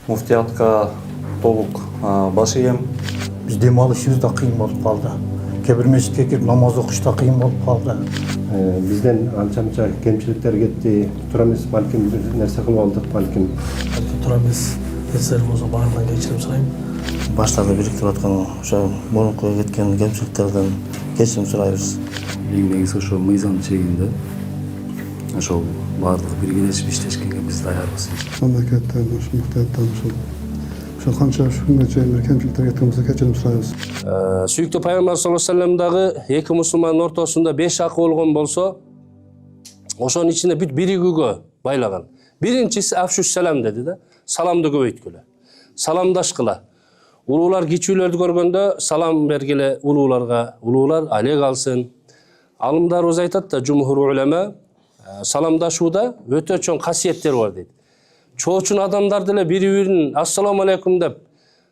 муфтиятка толук баш ийем. Биз дем алышыбыз да кыйын болуп калды. Кээ бир мечитке кирип намаз окуш да кыйын болуп калды. Бизден анча-мынча кемчиликтер кетти. Туура эмес, балким бир нерсе кылып алдык, балким. Туура эмес нерселер болсо баарынан кечирим сурайм. Баштарда бириктирип аткан ошо мурунку кеткен кемчиликтерден кечирим сурайбыз. Эң негизи ошо мыйзам чегинде ошол баардыгы биргелешип иштешкенге биз даярбыз. Мамлекеттен, муфтияттан ошол канча күнгө чейин бир кемчиликтер кеткен болсо кечирим сурайбыз. Сүйүктүү пайгамбар саллаллаху алейхи вассалам дагы эки мусулмандын ортосунда 5 акы болгон болсо, ошонун ичинде бүт биригүүгө байлаган. Биринчиси афшуш салам деди да, саламды көбөйткүлө. Саламдашкыла. Улуулар кичүүлөрдү көргөндө салам бергиле улууларга, улуулар алек алсын. Алымдарыбыз айтат да, жумхур улама, саламдашууда өтө чоң касиеттер бар дейт. Чоочун адамдар деле бири-бирин ассаламу алейкум деп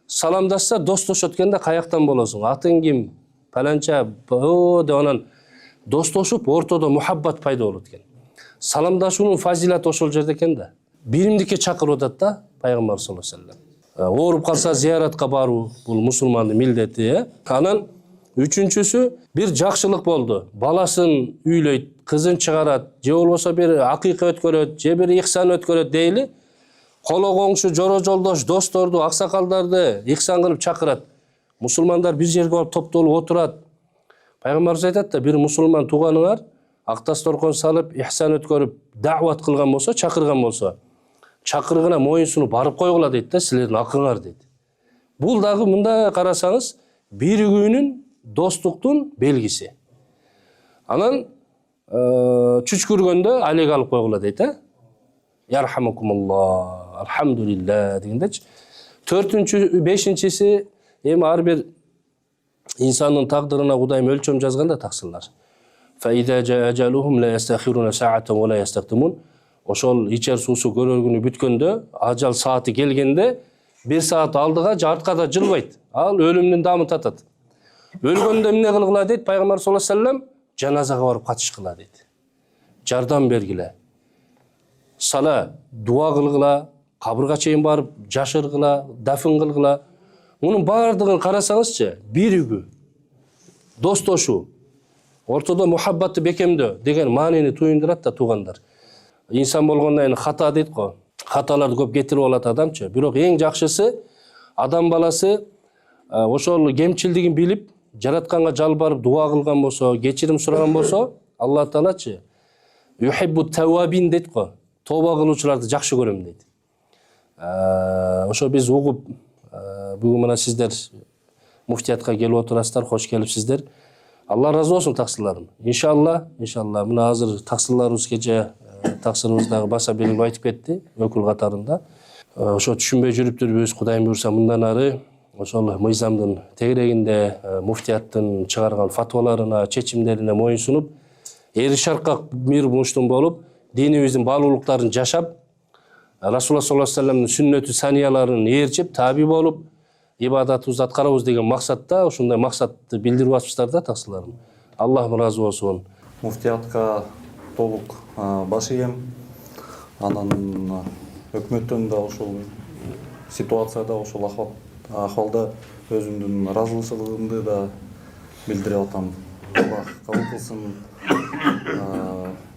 саламдашса, достошот экенде каяктан болосуң? Атың ким? Паланча, деп анан достошуп, ортодо мухаббат пайда болот экен. Саламдашуунун фазилаты ошол жерде экен да. Биримдикке чакырып атат да пайгамбар саллаллаху алейхи вассалам. Ооруп калса зияратка баруу, бул мусулмандын милдети. Анан үчүнчүсү бир жакшылык болду. Баласын үйлөйт, кызын чыгарат, же болбосо бир акыйка өткөрөт, же бир ихсан өткөрөт дейли. Коло коңшу, жоро жолдош, досторду, аксакалдарды ихсан кылып чакырат. Мусулмандар бир жерге барып топтолуп отурат. Пайгамбарыбыз айтат да, бир мусулман тууганыңар актас торкон салып, ихсан өткөрүп, даъват кылган болсо, чакырган болсо, чакыргына моюнсунуп барып койгула дейт да, силердин акыңар дейт. Бул дагы мындай карасаңыз, биригүүнүн, достуктун белгиси. Анан чүчкүргөндө алек алып койгула дейт, Ярхамукумуллах, алхамдулилlah дегендечи. Төртүнчү, бешинчиси, эми ар бир инсандын тагдырына Кудайым өлчөм жазганда таксырлар. Фаида ажалухум ла ястахируна саатан ва ла ястaqdimun. Ошол ичер суусу көрөргүнү бүткөндө, ажал сааты келгенде 1 саат алдыга же артка да жылбайт. Ал өлүмдүн дамы татат. Өлгөндө эмне кылгыла дейт пайгамбар саллаллаху алейхи вассалам? Жаназага барып катышкыла дейт. Жардам бергиле. Сала, дуа кылгыла, кабырга чейин барып жашыргыла, дафын кылгыла. Мунун баардыгын карасаңызчы, биригүү, достошуу, ортодо мухаббатты бекемдөө деген маанини туюндурат да туугандар. Инсан болгондон кийин хата дейт го. Хаталарды көп кетирип алат адамчы. Бирок эң жакшысы адам баласы ошол кемчилдигин билип, жаратканга жалбарып дуа кылган болсо, кечирим сураган болсо, Алла Таалачы юхиббут тавабин дейт го. Тоба кылуучуларды жакшы көрөм дейт. Ошо биз угуп, бүгүн мына сиздер муфтиятка келип отурасыздар, кош келипсиздер. Алла разы болсун таксырларым. Иншалла, мына азыр таксырларыбыз кече таксырыбыздагы баса белгилеп айтып кетти, өкүл катарында. Ошо түшүнбөй жүрүптүрбүз, Кудайым буйрса мындан ары ошол мыйзамдын тегерегинде муфтияттын чыгарган фатваларына, чечимдерине моюнсунуп, эри шаркка мир муштун болуп, динибиздин баалуулуктарын жашап, Расулуллах саллаллаху алейхи вассаламдын сүннөтү санияларын ээрчип, таби болуп, ибадатыбызды аткарабыз деген максатта, ошондой максатты билдирип атышсыздар да таксыларым. Аллахым разы болсун. Муфтиятка толук баш ийем. Анан өкмөттөн да ошол ситуацияда, ошол ахвалда өзүмдүн ыраазычылыгымды да билдирип атам. Аллах кабыл кылсын.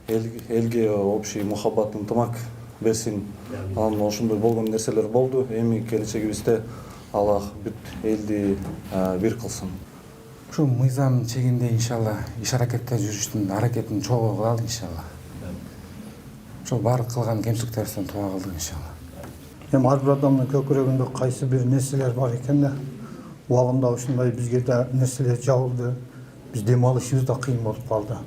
Элге общий мухаббат, ынтымак берсин. Анан ошондой болгон нерселер болду. Эми келечегибизде Аллах бүт элди бир кылсын. Ошо мыйзам чегинде иншалла иш аракетте жүрүштүн аракетин чогуу кылалы иншалла. Ошол баардык кылган кемчиликтерибизден туба кылдык иншалла. Эми ар бир адамдын көкүрөгүндө кайсы бир нерселер бар экен да. Убагында ушундай бизге да нерселер жабылды. Биз дем алышыбыз да кыйын болуп калды.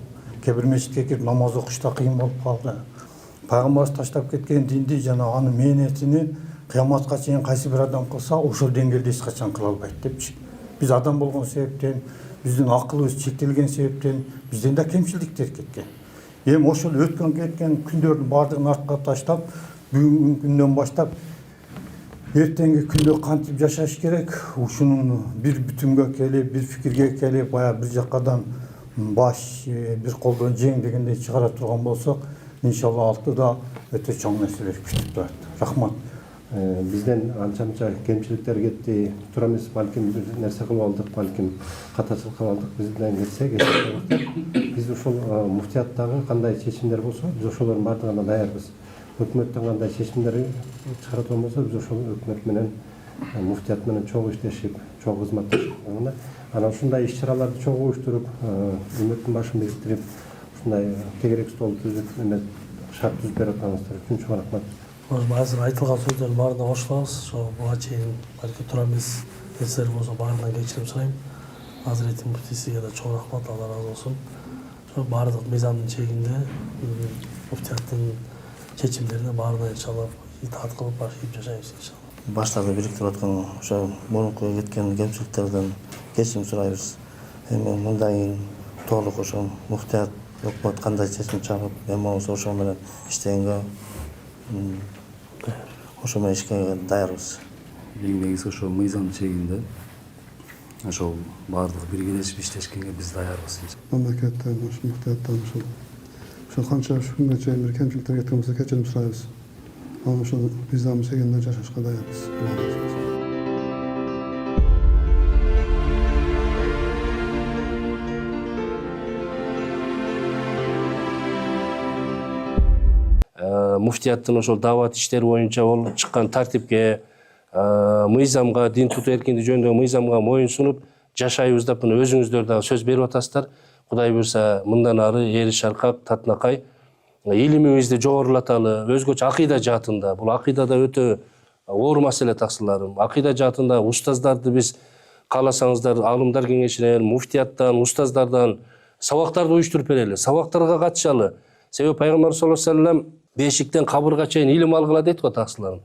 Кээ бир мечитке кирип намаз окуш да кыйын болуп калды. Пайгамбарыбыз таштап кеткен динди жана анын мээнетини кыяматка чейин кайсы бир адам кылса, ошол деңгээлде эч качан кыла албайт депчи. Биз адам болгон себептен, биздин акылыбыз чектелген себептен бизден да кемчиликтер кеткен. Эми ошол өткөн кеткен күндөрдүн баардыгын артка таштап, бүгүнкү күндөн баштап эртеңки күндө кантип жашаш керек, ушунун бир бүтүнгө келип, бир фикирге келип, баягы бир жакадан баш, бир колдон жең дегендей чыгара турган болсок, иншалла алтыда өтө чоң нерселер күтүп турат. Рахмат. Bizden ança kemçilikler gitti. Turamiz balkim bir nerse kılıp aldık, balkim kataçılık kılıp aldık. Bizden geçse biz uşul muftiyattagı kanday çeşimler bolsa biz uşolorun bardığına dayarбыз. Hökümetten kanday çeşimleri çıkaratan bolsa biz uşol hökümet menen muftiyat menen çok işleşip, çok hizmetleşip ana ушундай иш-чараларды чоң уюштуруп, үмүттүн башын бириктирип, ушундай тегерек стол түзүп, шарт түзүп берип атканыңыздар үчүн чоң рахмат. Азыр айтылган сөздөрдүн баарына кошулабыз. Ошо буга чейин балки турабыз нерселер болсо баарынан кечирим сурайм. Азыретин муфтисиге да чоң рахмат, Алла разы болсун. Ошо баардык мыйзамдын чегинде муфтияттын чечимдерине баарына иншалла итаат кылып башкарып жашайбыз иншалла. Баштарды бириктирип аткан ошо мурунку кеткен кемчиликтерден кечирим сурайбыз. Эми мындан кийин толук ошо муфтият өкмөт кандай чечим чыгарып, эми болсо ошо менен иштегенге ошо менен иштегенге даярбыз. Эң негизи ошо мыйзам чегинде ошол баардыгы биргелешип иштешкенге биз даярбыз. Мамлекеттен, муфтияттан ошол канча күнгө чейин бир кемчиликтер кеткенибизде кечирим сурайбыз. Анан ошол мыйзам чегинде жашашка даярбыз. Муфтияттын ошол дават иштери боюнча болуп чыккан тартипке, мыйзамга, дин тутуу эркиндиги жөнүндөгү мыйзамга моюн сунуп жашайбыз деп мына өзүңүздөр дагы сөз берип атасыздар. Кудай буйрса мындан ары эри шаркак, татынакай илимибизди жогорулаталы, өзгөчө акыйда жаатында. Бул акыйдада өтө оор маселе таксыларым. Акыйда жаатында устаздарды биз кааласаңыздар, алымдар кеңешинен, муфтияттан, устаздардан сабактарды уюштуруп берели, сабактарга катышалы. Себеби пайгамбар саллаллаху алейхи ва саллям бешиктен кабырга чейин илим алгыла дейт го таксыларым.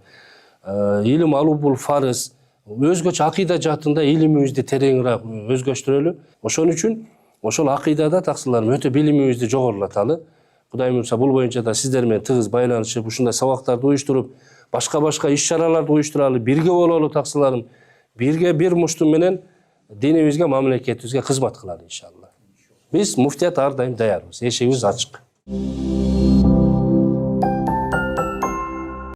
Илим алуу бул фарыз. Өзгөчө акыйда жаатында илимибизди тереңирээк өзгөчтүрөлү. Ошон үчүн ошол акыйдада таксыларым өтө билимибизди жогорулаталы. Кудай буйрса бул боюнча да сиздер менен тыгыз байланышып, ушундай сабактарды уюштуруп, башка иш-чараларды уюштуралы, бирге бололу таксыларым. Бирге бир муштум менен динибизге, мамлекетибизге кызмат кылалы иншалла. Биз муфтият ар дайым даярбыз. Эшигибиз ачык.